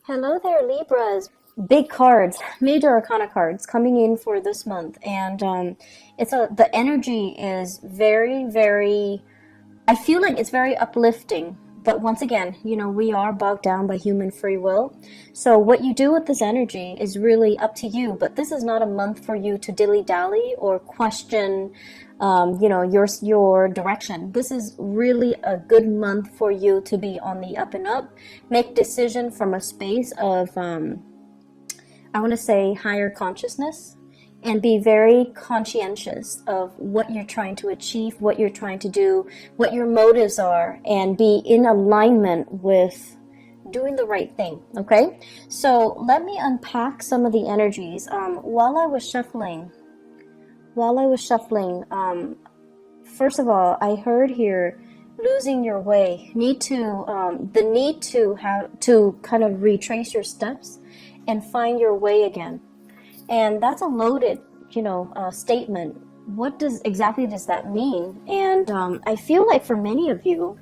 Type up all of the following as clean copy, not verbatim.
Hello there, Libras. Big cards, major arcana cards coming in for this month, and the energy is very. I feel like it's very uplifting. But once again, we are bogged down by human free will. So what you do with this energy is really up to you. But this is not a month for you to dilly-dally or question, your direction. This is really a good month for you to be on the up and up. Make decision from a space of, I want to say, higher consciousness, and be very conscientious of what you're trying to achieve, what you're trying to do, what your motives are, and be in alignment with doing the right thing. Okay, so let me unpack some of the energies. While I was shuffling, first of all, I heard here losing your way, the need to have to kind of retrace your steps and find your way again. And that's a loaded, statement. What exactly does that mean? And I feel like for many of you,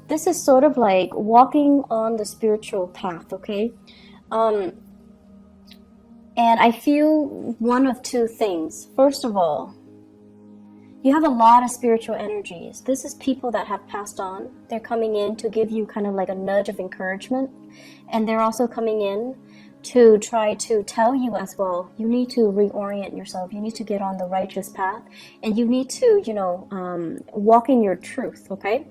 this is sort of like walking on the spiritual path, okay? And I feel one of two things. First of all, you have a lot of spiritual energies. This is people that have passed on. They're coming in to give you kind of like a nudge of encouragement. And they're also coming in to try to tell you as well, you need to reorient yourself, you need to get on the righteous path, and you need to, walk in your truth, okay?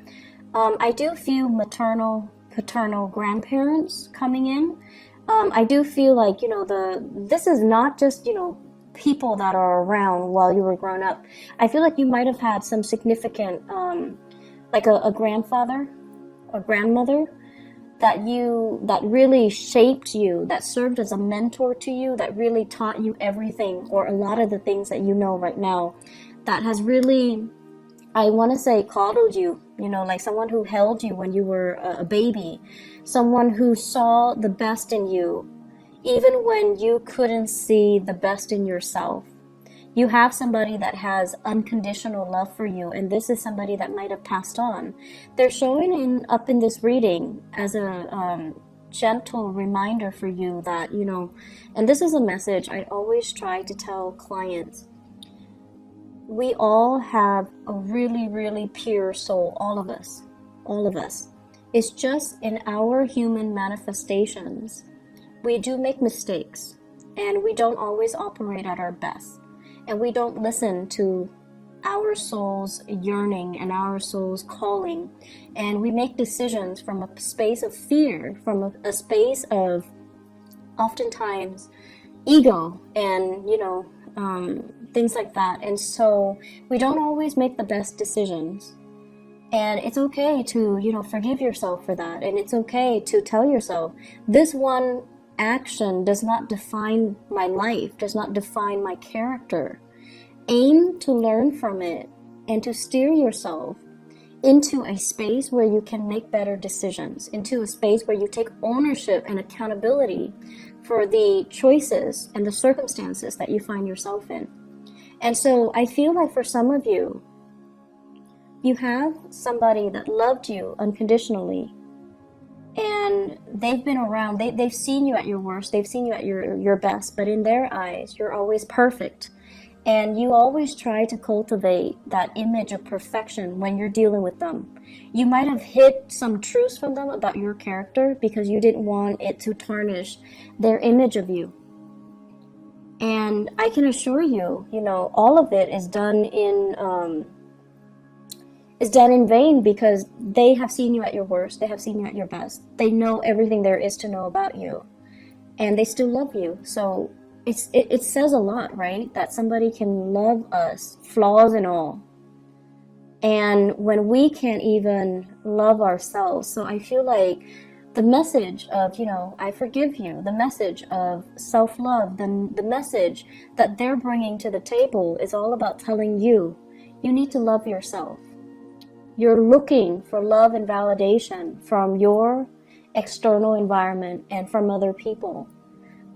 I do feel maternal, paternal grandparents coming in. I do feel like, this is not just, people that are around while you were growing up. I feel like you might have had some significant, like a grandfather or grandmother that really shaped you, that served as a mentor to you, that really taught you everything or a lot of the things that you know right now, that has really, I want to say, coddled you, like someone who held you when you were a baby, someone who saw the best in you, even when you couldn't see the best in yourself. You have somebody that has unconditional love for you, and this is somebody that might have passed on. They're showing up in this reading as a gentle reminder for you that, and this is a message I always try to tell clients. We all have a really pure soul, all of us. It's just in our human manifestations, we do make mistakes, and we don't always operate at our best. And we don't listen to our soul's yearning and our soul's calling. And we make decisions from a space of fear, from a space of oftentimes ego and, things like that. And so we don't always make the best decisions. And it's okay to, forgive yourself for that. And it's okay to tell yourself, this one action does not define my life, does not define my character. Aim to learn from it and to steer yourself into a space where you can make better decisions, into a space where you take ownership and accountability for the choices and the circumstances that you find yourself in. And so I feel like for some of you, you have somebody that loved you unconditionally, and they've been around, they've seen you at your worst, they've seen you at your best, but in their eyes, you're always perfect. And you always try to cultivate that image of perfection when you're dealing with them. You might have hid some truths from them about your character because you didn't want it to tarnish their image of you. And I can assure you, all of it is done in vain, because they have seen you at your worst, they have seen you at your best. They know everything there is to know about you, and they still love you. So it says a lot, right? That somebody can love us, flaws and all. And when we can't even love ourselves. So I feel like the message of, I forgive you, the message of self-love, the message that they're bringing to the table is all about telling you, you need to love yourself. You're looking for love and validation from your external environment and from other people.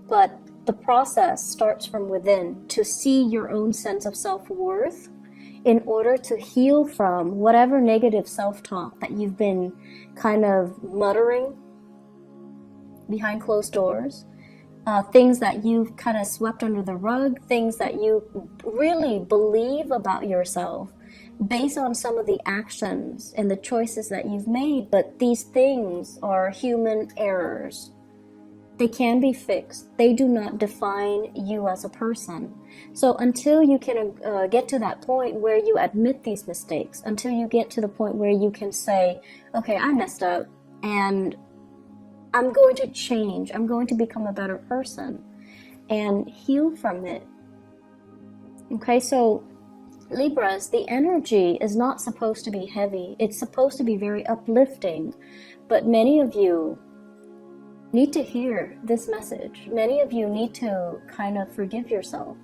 But the process starts from within, to see your own sense of self-worth in order to heal from whatever negative self-talk that you've been kind of muttering behind closed doors, things that you've kind of swept under the rug, things that you really believe about yourself based on some of the actions and the choices that you've made. But these things are human errors. They can be fixed. They do not define you as a person. So until you can get to that point where you admit these mistakes, until you get to the point where you can say, okay, I messed up and I'm going to change. I'm going to become a better person and heal from it. Okay, so Libras, the energy is not supposed to be heavy. It's supposed to be very uplifting. But many of you need to hear this message. Many of you need to kind of forgive yourself.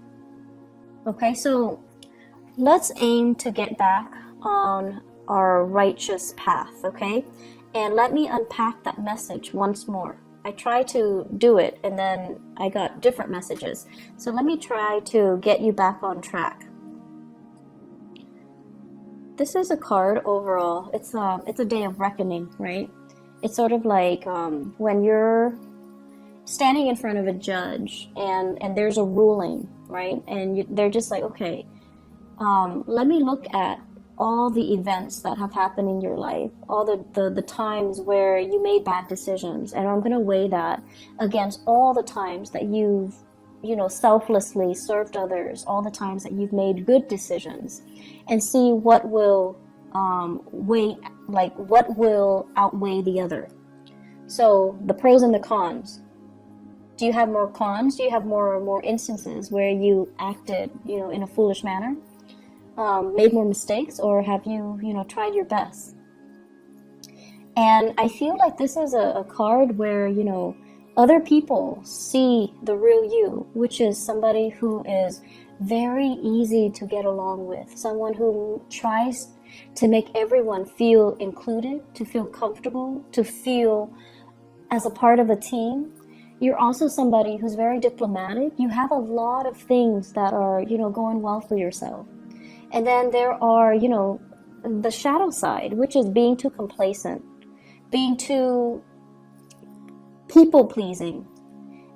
Okay, so let's aim to get back on our righteous path, okay? And let me unpack that message once more. I tried to do it and then I got different messages. So let me try to get you back on track. This is a card overall. It's a day of reckoning, right? It's sort of like when you're standing in front of a judge and there's a ruling, right? And they're just like, okay, let me look at all the events that have happened in your life, all the times where you made bad decisions, and I'm going to weigh that against all the times that you've, selflessly served others, all the times that you've made good decisions, and see what will what will outweigh the other. So the pros and the cons. Do you have more cons? Do you have more instances where you acted, in a foolish manner? Made more mistakes, or have you, tried your best? And I feel like this is a card where, other people see the real you, which is somebody who is very easy to get along with, someone who tries to make everyone feel included, to feel comfortable, to feel as a part of a team. You're also somebody who's very diplomatic. You have a lot of things that are, going well for yourself. And then there are, the shadow side, which is being too complacent, being too people-pleasing,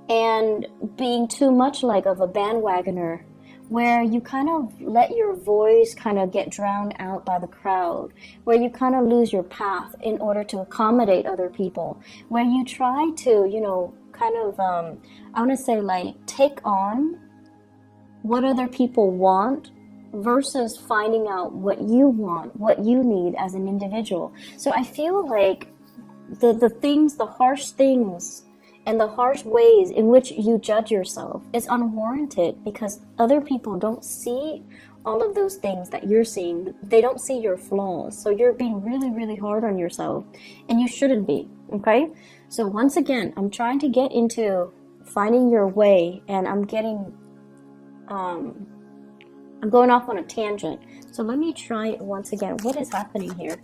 and being too much like of a bandwagoner, where you kind of let your voice kind of get drowned out by the crowd, where you kind of lose your path in order to accommodate other people, where you try to, I want to say take on what other people want versus finding out what you want, what you need as an individual. So I feel like the harsh things and the harsh ways in which you judge yourself is unwarranted, because other people don't see all of those things that you're seeing. They don't see your flaws. So you're being really, really hard on yourself, and you shouldn't be, okay? So once again, I'm trying to get into finding your way, and I'm going off on a tangent. So let me try it once again. What is happening here?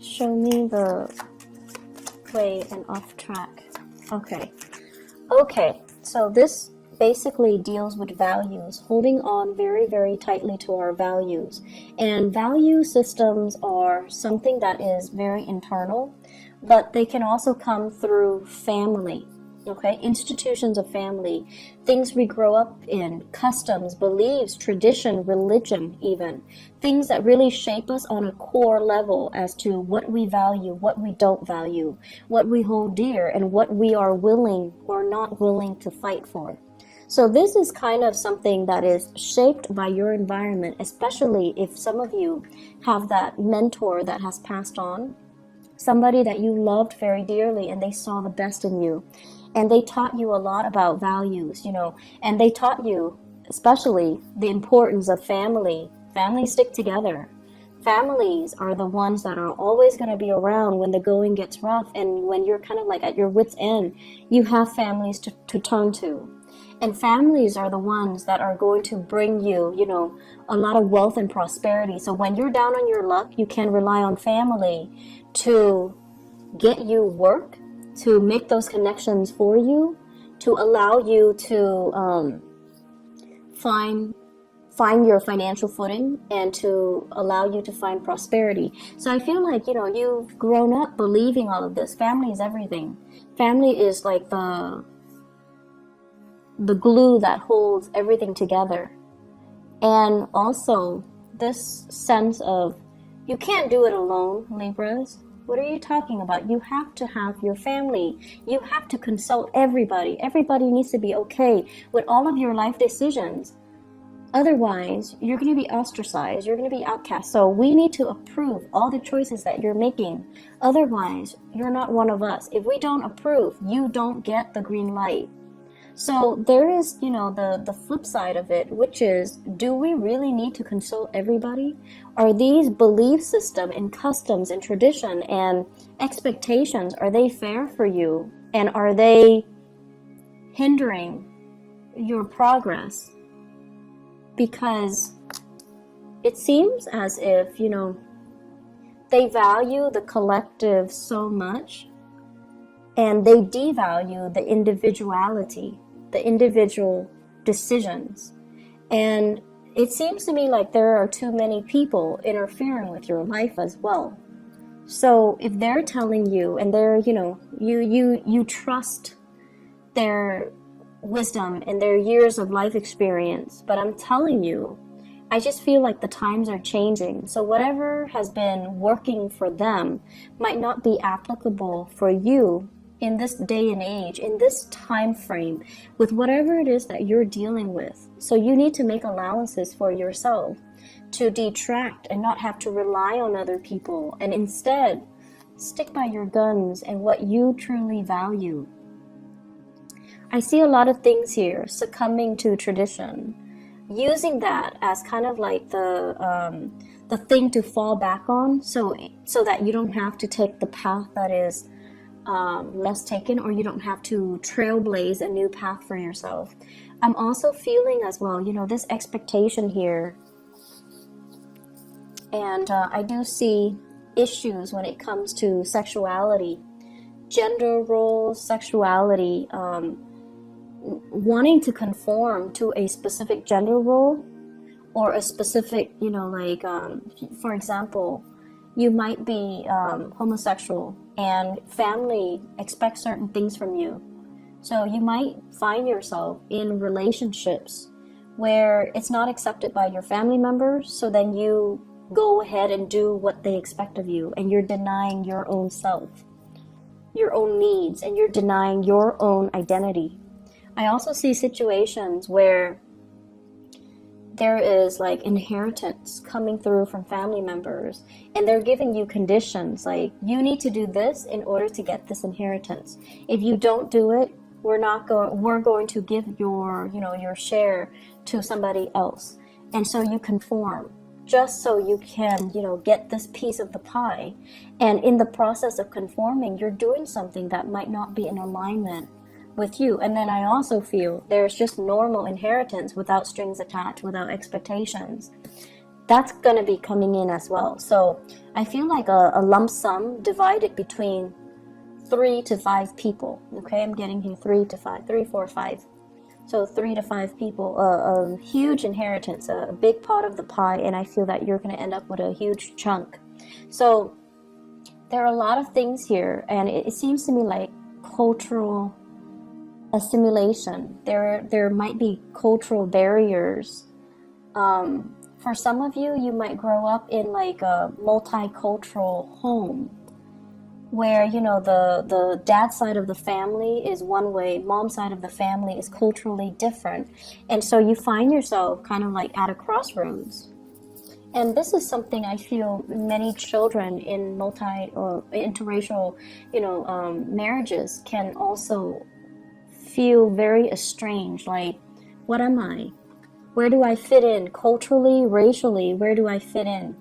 Show me the way and off track. Okay. So this basically deals with values, holding on very, very tightly to our values. And value systems are something that is very internal, but they can also come through family. Okay, institutions of family, things we grow up in, customs, beliefs, tradition, religion even, things that really shape us on a core level as to what we value, what we don't value, what we hold dear, and what we are willing or not willing to fight for. So this is kind of something that is shaped by your environment, especially if some of you have that mentor that has passed on, somebody that you loved very dearly and they saw the best in you. And they taught you a lot about values, and they taught you especially the importance of family. Families stick together. Families are the ones that are always going to be around when the going gets rough, and when you're kind of like at your wit's end, you have families to turn to. And families are the ones that are going to bring you, a lot of wealth and prosperity. So when you're down on your luck, you can rely on family to get you work, to make those connections for you, to allow you to find find your financial footing and to allow you to find prosperity. So I feel like, you've grown up believing all of this. Family is everything. Family is like the glue that holds everything together. And also this sense of, you can't do it alone, Libras. What are you talking about? You have to have your family. You have to consult everybody. Everybody needs to be okay with all of your life decisions. Otherwise, you're going to be ostracized. You're going to be outcast. So we need to approve all the choices that you're making. Otherwise, you're not one of us. If we don't approve, you don't get the green light. So there is, the flip side of it, which is, do we really need to consult everybody? Are these belief system and customs and tradition and expectations, are they fair for you? And are they hindering your progress? Because it seems as if, they value the collective so much and they devalue the individuality, the individual decisions. And it seems to me like there are too many people interfering with your life as well. So if they're telling you and they're, you trust their wisdom and their years of life experience, but I'm telling you, I just feel like the times are changing. So whatever has been working for them might not be applicable for you in this day and age, in this time frame, with whatever it is that you're dealing with. So you need to make allowances for yourself to detract and not have to rely on other people, and instead stick by your guns and what you truly value. I see a lot of things here succumbing to tradition, using that as kind of like the thing to fall back on, so that you don't have to take the path that is less taken, or you don't have to trailblaze a new path for yourself. I'm also feeling as well, this expectation here, and I do see issues when it comes to sexuality, gender roles, sexuality, wanting to conform to a specific gender role or a specific, for example, you might be homosexual and family expects certain things from you. So you might find yourself in relationships where it's not accepted by your family members, so then you go ahead and do what they expect of you, and you're denying your own self, your own needs, and you're denying your own identity. I also see situations where there is like inheritance coming through from family members, and they're giving you conditions like, you need to do this in order to get this inheritance. If you don't do it, we're going to give your share to somebody else. And so you conform just so you can, get this piece of the pie. And in the process of conforming, you're doing something that might not be in alignment with you. And then I also feel there's just normal inheritance without strings attached, without expectations. That's going to be coming in as well. So I feel like a lump sum divided between 3 to 5 people. Okay, I'm getting here 3 to 5, 3, 4, 5. So 3 to 5 people, a huge inheritance, a big pot of the pie, and I feel that you're going to end up with a huge chunk. So there are a lot of things here, and it seems to me like cultural assimilation. There might be cultural barriers. For some of you, you might grow up in like a multicultural home where, the dad side of the family is one way, mom side of the family is culturally different. And so you find yourself kind of like at a crossroads. And this is something I feel many children in interracial, marriages can also feel very estranged. Like, what am I? Where do I fit in culturally, racially? Where do I fit in?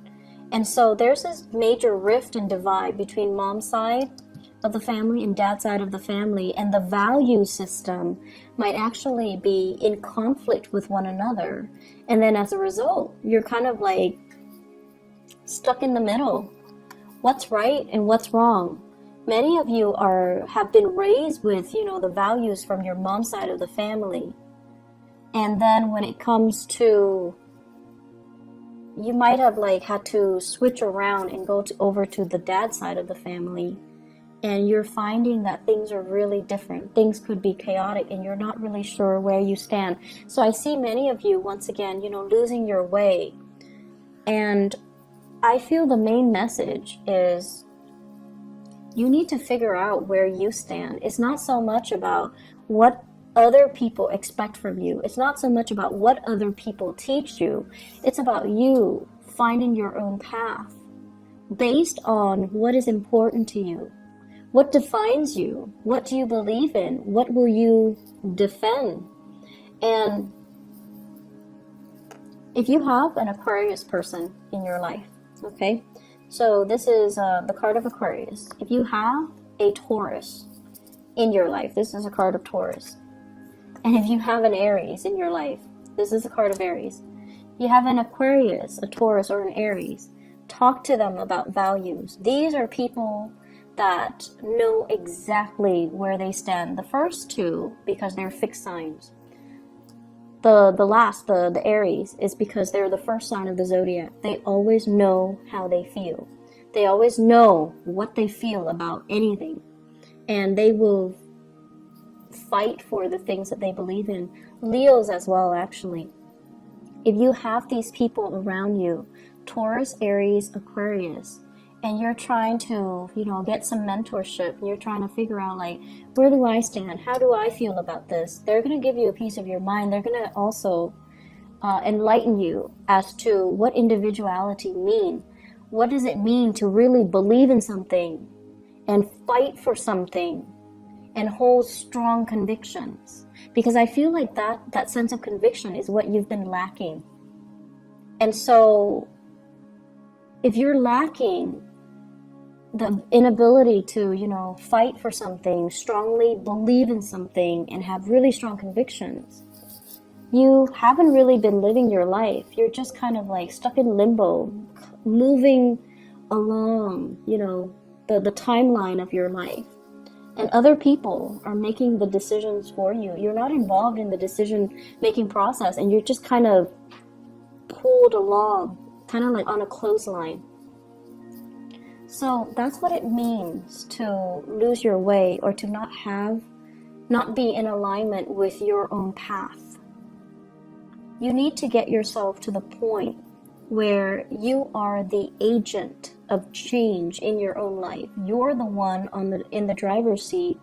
And so there's this major rift and divide between mom's side of the family and dad's side of the family, and the value system might actually be in conflict with one another. And then as a result, you're kind of like stuck in the middle. What's right and what's wrong? Many of you have been raised with, the values from your mom's side of the family. And then when it comes to you might have like had to switch around and go over to the dad side of the family, and you're finding that things are really different. Things could be chaotic and you're not really sure where you stand. So I see many of you, once again, losing your way. And I feel the main message is you need to figure out where you stand. It's not so much about what other people expect from you. It's not so much about what other people teach you. It's about you finding your own path based on what is important to you. What defines you? What do you believe in? What will you defend? And if you have an Aquarius person in your life, okay, so this is the card of Aquarius. If you have a Taurus in your life, this is a card of Taurus. And if you have an Aries in your life, this is a card of Aries. You have an Aquarius, a Taurus, or an Aries. Talk to them about values. These are people that know exactly where they stand. The first two, because they're fixed signs. The Aries, is because they're the first sign of the zodiac. They always know how they feel. They always know what they feel about anything. And they will fight for the things that they believe in. Leos as well, actually. If you have these people around you, Taurus, Aries, Aquarius, and you're trying to, get some mentorship, you're trying to figure out, like, where do I stand? How do I feel about this? They're going to give you a piece of your mind. They're going to also enlighten you as to what individuality mean. What does it mean to really believe in something and fight for something and hold strong convictions? Because I feel like that sense of conviction is what you've been lacking. And so if you're lacking the inability to, fight for something, strongly believe in something, and have really strong convictions, you haven't really been living your life. You're just kind of like stuck in limbo, moving along, the timeline of your life. And other people are making the decisions for you. You're not involved in the decision-making process, and you're just kind of pulled along, kind of like on a clothesline. So that's what it means to lose your way, or to not be in alignment with your own path. You need to get yourself to the point where you are the agent of change in your own life. You're the one in the driver's seat,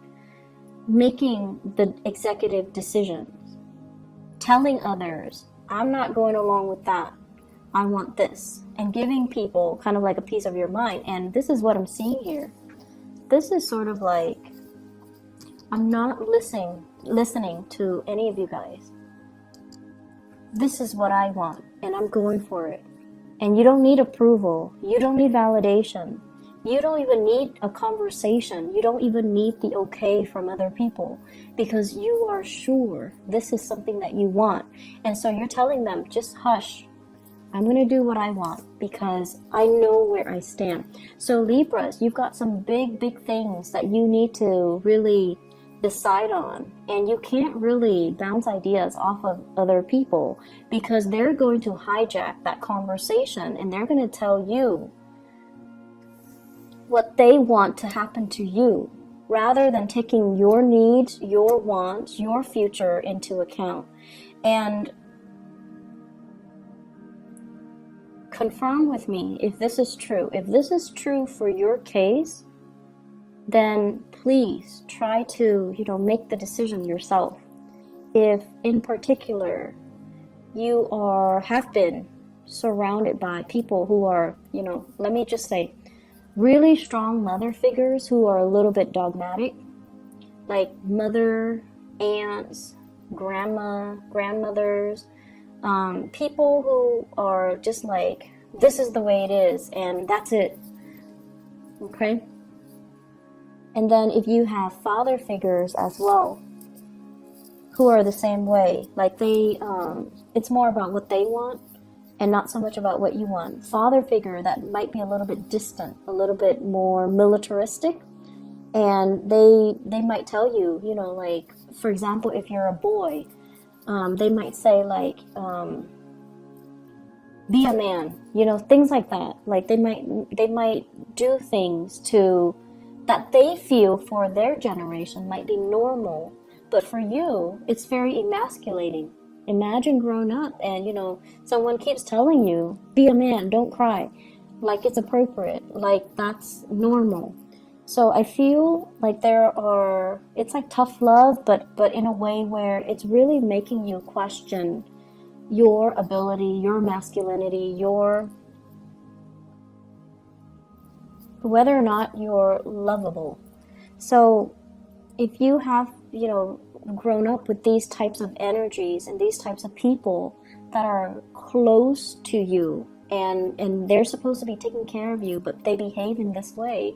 making the executive decisions, telling others, I'm not going along with that. I want this, and giving people kind of like a piece of your mind. And this is what I'm seeing here. This is sort of like, I'm not listening to any of you guys. This is what I want, and I'm going for it. And you don't need approval. You don't need validation. You don't even need a conversation. You don't even need the okay from other people, because you are sure this is something that you want. And so you're telling them, just hush. I'm going to do what I want because I know where I stand. So Libras, you've got some big, big things that you need to really decide on. And you can't really bounce ideas off of other people, because they're going to hijack that conversation and they're going to tell you what they want to happen to you, rather than taking your needs, your wants, your future into account. And confirm with me if this is true. If this is true for your case, then please try to, make the decision yourself. If in particular you have been surrounded by people who are, let me just say, really strong mother figures who are a little bit dogmatic, like mother, aunts, grandmothers, people who are just like, this is the way it is and that's it. Okay? And then if you have father figures as well, who are the same way, like it's more about what they want and not so much about what you want. Father figure that might be a little bit distant, a little bit more militaristic, and they might tell you, like, for example, if you're a boy, they might say like, be a man, you know, things like that. Like they might do things to that they feel for their generation might be normal, but for you it's very emasculating. Imagine growing up and, you know, someone keeps telling you, be a man, don't cry, like it's appropriate, like that's normal. So I feel like it's like tough love, but in a way where it's really making you question your ability, your masculinity, your whether or not you're lovable. So if you have, you know, grown up with these types of energies and these types of people that are close to you, and they're supposed to be taking care of you, but they behave in this way,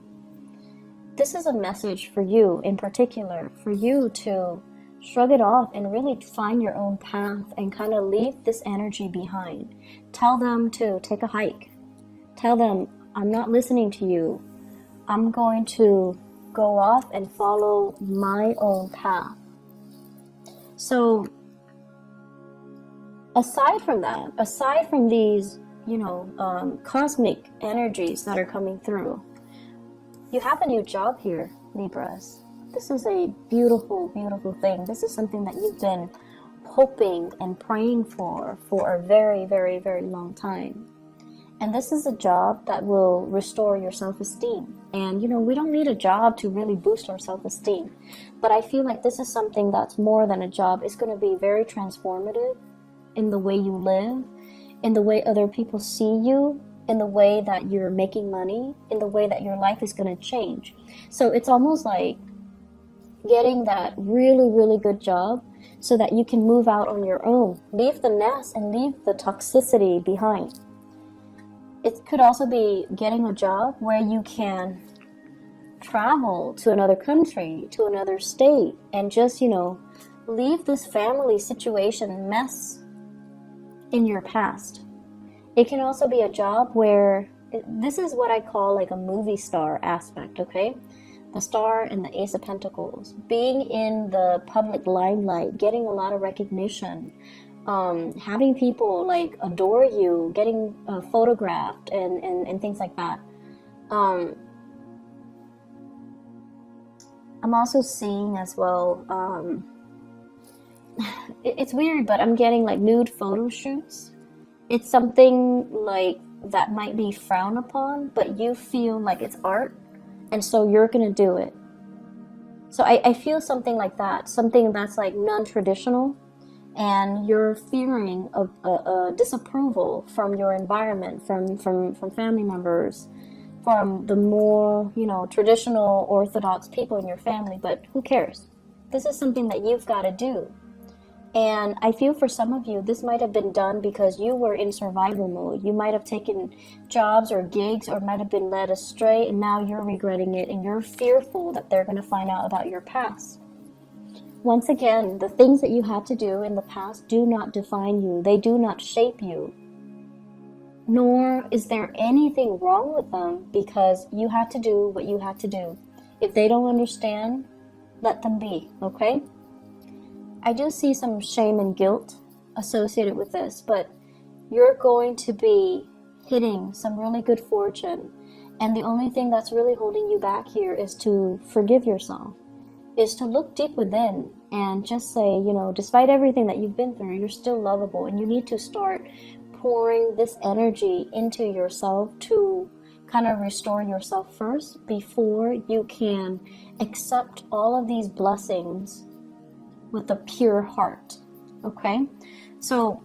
this is a message for you in particular, for you to shrug it off and really find your own path and kind of leave this energy behind. Tell them to take a hike. Tell them, I'm not listening to you. I'm going to go off and follow my own path. So aside from that, aside from these, you know, cosmic energies that are coming through, you have a new job here, Libras. This is a beautiful, beautiful thing. This is something that you've been hoping and praying for a very, very, very long time. And this is a job that will restore your self-esteem. And, you know, we don't need a job to really boost our self-esteem. But I feel like this is something that's more than a job. It's going to be very transformative in the way you live, in the way other people see you, in the way that you're making money, in the way that your life is going to change. So it's almost like getting that really, really good job so that you can move out on your own. Leave the nest and leave the toxicity behind. It could also be getting a job where you can travel to another country, to another state, and just, you know, leave this family situation mess in your past. It can also be a job where, this is what I call like a movie star aspect, okay? The star and the Ace of Pentacles. Being in the public limelight, getting a lot of recognition, having people like adore you, getting photographed and things like that. I'm also seeing as well, it's weird, but I'm getting like nude photo shoots. It's something like that might be frowned upon, but you feel like it's art, and so you're gonna do it. So I feel something like that, something that's like non-traditional, and you're fearing a disapproval from your environment, from family members, from the more, you know, traditional orthodox people in your family, but who cares? This is something that you've got to do. And I feel for some of you, this might have been done because you were in survival mode. You might have taken jobs or gigs, or might have been led astray, and now you're regretting it, and you're fearful that they're going to find out about your past. Once again, the things that you had to do in the past do not define you. They do not shape you. Nor is there anything wrong with them, because you had to do what you had to do. If they don't understand, let them be, okay? I do see some shame and guilt associated with this, but you're going to be hitting some really good fortune. And the only thing that's really holding you back here is to forgive yourself, is to look deep within and just say, you know, despite everything that you've been through, you're still lovable, and you need to start pouring this energy into yourself to kind of restore yourself first before you can accept all of these blessings with a pure heart. Okay? So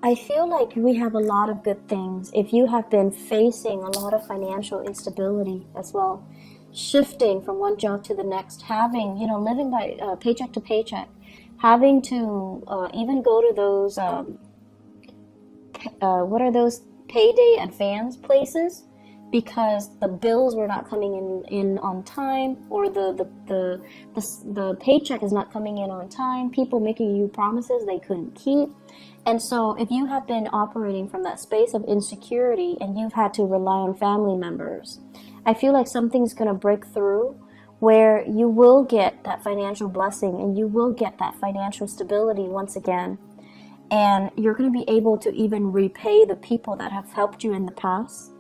I feel like we have a lot of good things. If you have been facing a lot of financial instability as well, shifting from one job to the next, having, you know, living by paycheck to paycheck, having to even go to those what are those payday advance places because the bills were not coming in on time, or the paycheck is not coming in on time, people making you promises they couldn't keep. And so if you have been operating from that space of insecurity and you've had to rely on family members, I feel like something's going to break through where you will get that financial blessing and you will get that financial stability once again. And you're going to be able to even repay the people that have helped you in the past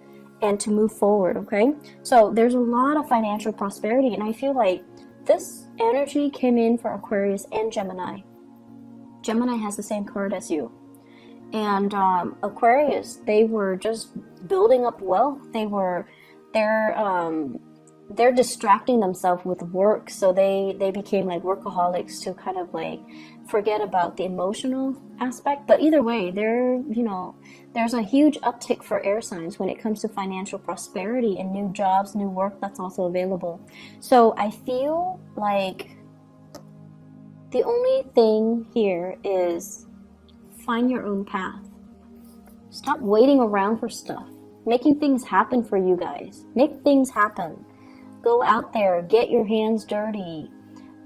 and to move forward, okay? So there's a lot of financial prosperity, and I feel like this energy came in for Aquarius and Gemini. Gemini has the same card as you. And Aquarius, they were just building up wealth. They're distracting themselves with work, so they became like workaholics to kind of like forget about the emotional aspect. But either way, there's a huge uptick for air signs when it comes to financial prosperity and new jobs, new work that's also available. So I feel like the only thing here is find your own path. Stop waiting around for stuff. Making things happen for you guys. Make things happen. Go out there, get your hands dirty,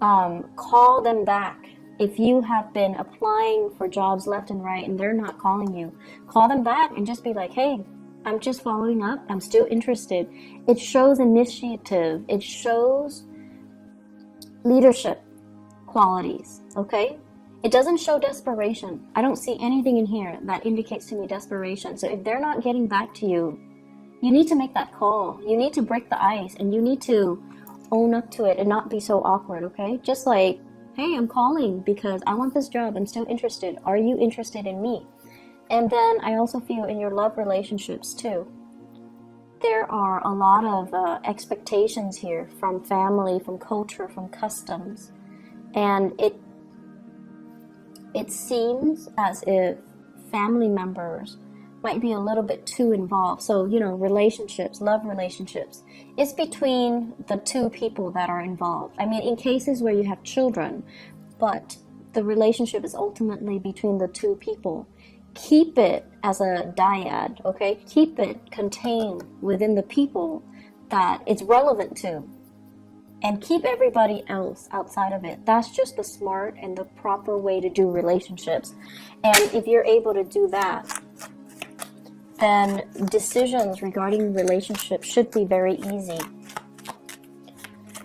call them back. If you have been applying for jobs left and right and they're not calling you, call them back and just be like, hey, I'm just following up. I'm still interested. It shows initiative. It shows leadership qualities, okay? It doesn't show desperation. I don't see anything in here that indicates to me desperation. So if they're not getting back to you, you need to make that call. You need to break the ice and you need to own up to it and not be so awkward, okay? Just like, hey, I'm calling because I want this job. I'm still interested. Are you interested in me? And then I also feel in your love relationships too. There are a lot of expectations here from family, from culture, from customs. And it seems as if family members might be a little bit too involved. So, relationships, love relationships, it's between the two people that are involved. I mean, in cases where you have children, but the relationship is ultimately between the two people. Keep it as a dyad, okay? Keep it contained within the people that it's relevant to. And keep everybody else outside of it. That's just the smart and the proper way to do relationships. And if you're able to do that, then decisions regarding relationships should be very easy.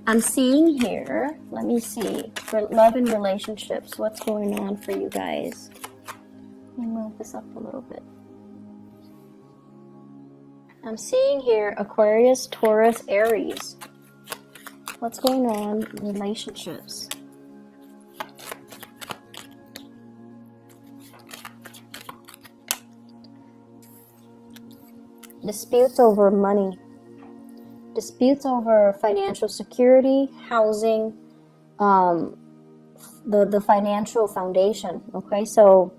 I'm seeing here, let me see, for love and relationships, what's going on for you guys? Let me move this up a little bit. I'm seeing here Aquarius, Taurus, Aries. What's going on in relationships? Disputes over money, disputes over financial security, housing, the financial foundation, okay? So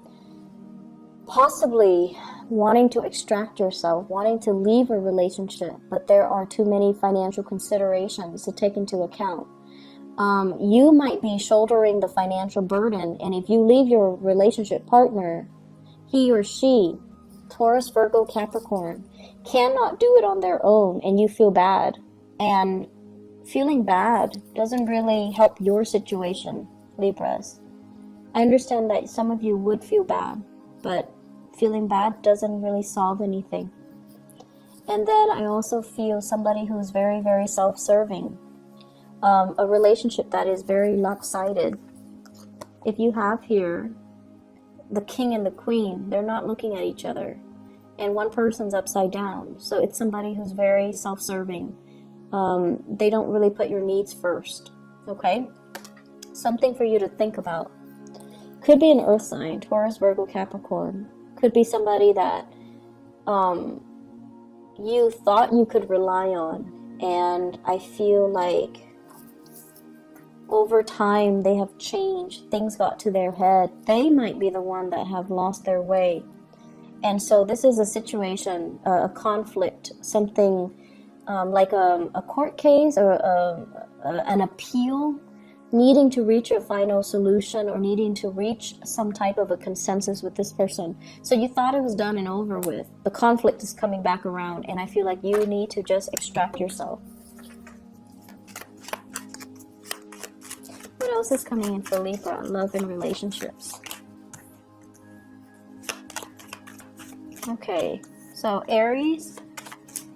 possibly wanting to extract yourself, wanting to leave a relationship, but there are too many financial considerations to take into account. You might be shouldering the financial burden, and if you leave your relationship partner, he or she, Taurus, Virgo, Capricorn, cannot do it on their own, and you feel bad. And feeling bad doesn't really help your situation, Libras. I understand that some of you would feel bad, but feeling bad doesn't really solve anything. And then I also feel somebody who's very, very self-serving. A relationship that is very lopsided. If you have here the king and the queen, they're not looking at each other. And one person's upside down. So it's somebody who's very self-serving. They don't really put your needs first. Okay? Something for you to think about. Could be an earth sign, Taurus, Virgo, Capricorn. Could be somebody that you thought you could rely on. And I feel like over time they have changed. Things got to their head. They might be the one that have lost their way. And so this is a situation, a conflict, something like a court case or an appeal, needing to reach a final solution or needing to reach some type of a consensus with this person. So you thought it was done and over with. The conflict is coming back around, and I feel like you need to just extract yourself. What else is coming in for Libra? Love and relationships. Okay, so Aries,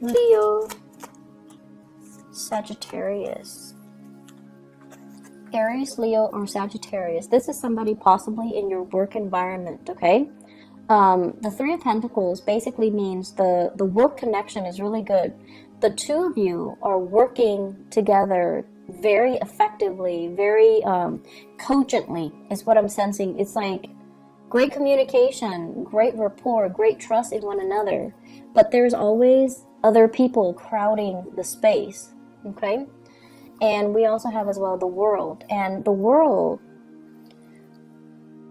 Leo, Sagittarius, Aries, Leo, or Sagittarius. This is somebody possibly in your work environment, okay? The Three of Pentacles basically means the work connection is really good. The two of you are working together very effectively, very cogently is what I'm sensing. It's like great communication, great rapport, great trust in one another. But there's always other people crowding the space, okay? And we also have as well the world. And the world,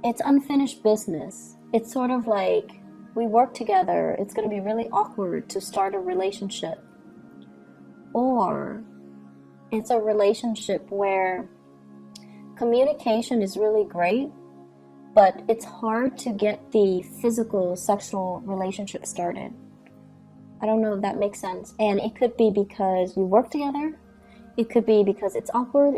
it's unfinished business. It's sort of like we work together. It's going to be really awkward to start a relationship. Or it's a relationship where communication is really great, but it's hard to get the physical sexual relationship started. I don't know if that makes sense. And it could be because you work together. It could be because it's awkward.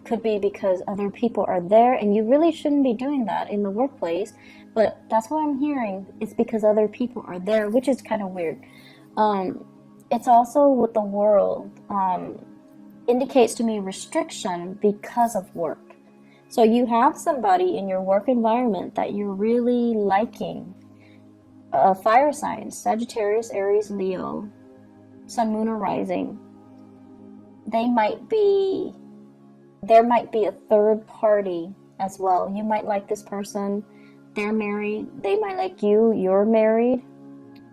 Could be because other people are there, and you really shouldn't be doing that in the workplace. But that's what I'm hearing. It's because other people are there, which is kind of weird. It's also with the world, indicates to me restriction because of work. So you have somebody in your work environment that you're really liking. Fire signs, Sagittarius, Aries, Leo, Sun, Moon, or Rising. There might be a third party as well. You might like this person, they're married. They might like you, you're married.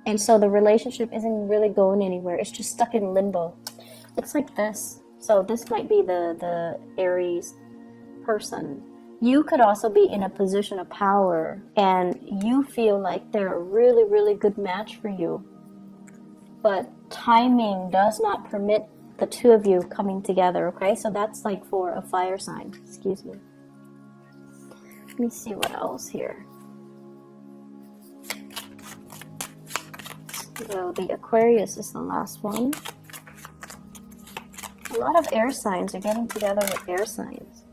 And so the relationship isn't really going anywhere. It's just stuck in limbo. It's like this. So this might be the Aries person. You could also be in a position of power and you feel like they're a really, really good match for you. But timing does not permit the two of you coming together, okay? So that's like for a fire sign. Excuse me. Let me see what else here. So the Aquarius is the last one. A lot of air signs are getting together with air signs.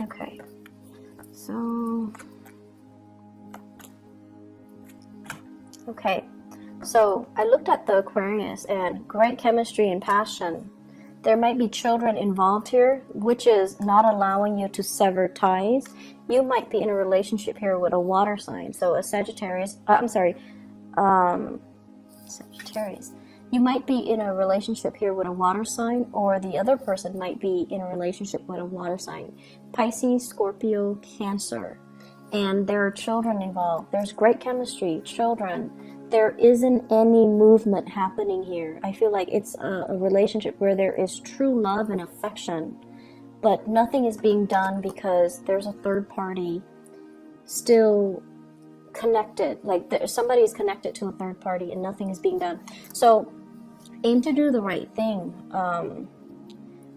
Okay. So I looked at the Aquarius and great chemistry and passion. There might be children involved here, which is not allowing you to sever ties. You might be in a relationship here with a water sign. So a Sagittarius, Sagittarius. You might be in a relationship here with a water sign, or the other person might be in a relationship with a water sign. Pisces, Scorpio, Cancer. And there are children involved. There's great chemistry, children. There isn't any movement happening here. I feel like it's a relationship where there is true love and affection, but nothing is being done because there's a third party still connected. Like somebody is connected to a third party and nothing is being done. So aim to do the right thing,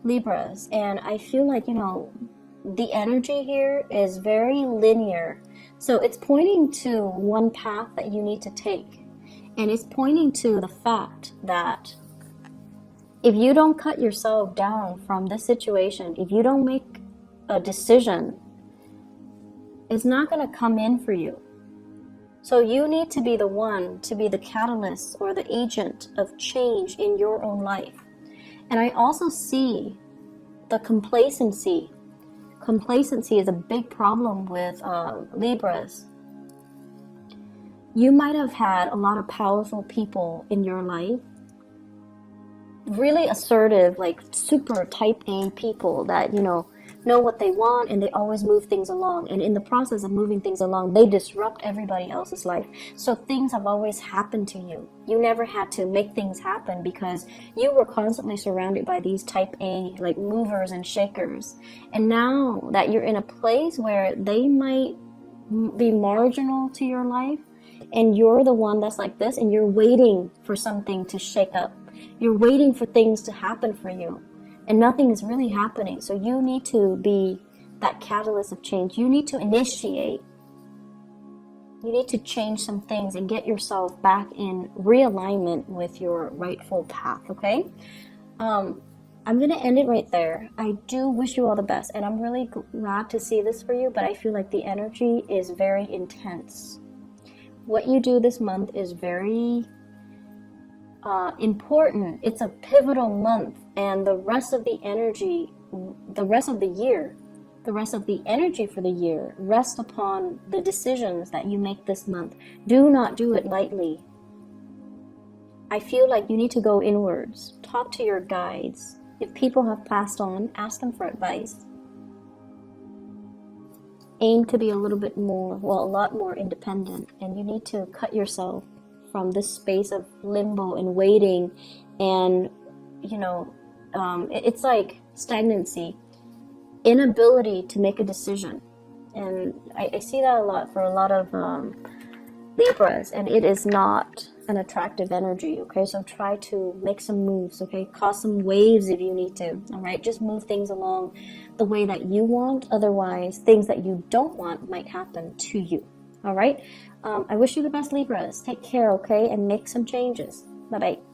Libras. And I feel like, the energy here is very linear. So it's pointing to one path that you need to take. And it's pointing to the fact that if you don't cut yourself down from this situation, if you don't make a decision, it's not going to come in for you. So you need to be the one to be the catalyst or the agent of change in your own life. And I also see the complacency. Complacency is a big problem with Libras. You might have had a lot of powerful people in your life, really assertive, like super type A people that, know what they want and they always move things along. And in the process of moving things along, they disrupt everybody else's life. So things have always happened to you. You never had to make things happen because you were constantly surrounded by these type A, like movers and shakers. And now that you're in a place where they might be marginal to your life, and you're the one that's like this, and you're waiting for something to shake up. You're waiting for things to happen for you, and nothing is really happening. So you need to be that catalyst of change. You need to initiate. You need to change some things and get yourself back in realignment with your rightful path, okay? I'm going to end it right there. I do wish you all the best, and I'm really glad to see this for you, but I feel like the energy is very intense. What you do this month is very important. It's a pivotal month, and the rest of the energy, the rest of the year, the rest of the energy for the year rest upon the decisions that you make this month. Do not do it lightly. I feel like you need to go inwards. Talk to your guides. If people have passed on, ask them for advice. Aim to be a little bit more, well, a lot more independent, and you need to cut yourself from this space of limbo and waiting, and it's like stagnancy, inability to make a decision. And I see that a lot for a lot of Libras, and it is not an attractive energy. Okay, so try to make some moves. Okay, cause some waves if you need to. All right, just move things along the way that you want. Otherwise, things that you don't want might happen to you. All right, I wish you the best, Libras. Take care, okay, and make some changes. Bye bye.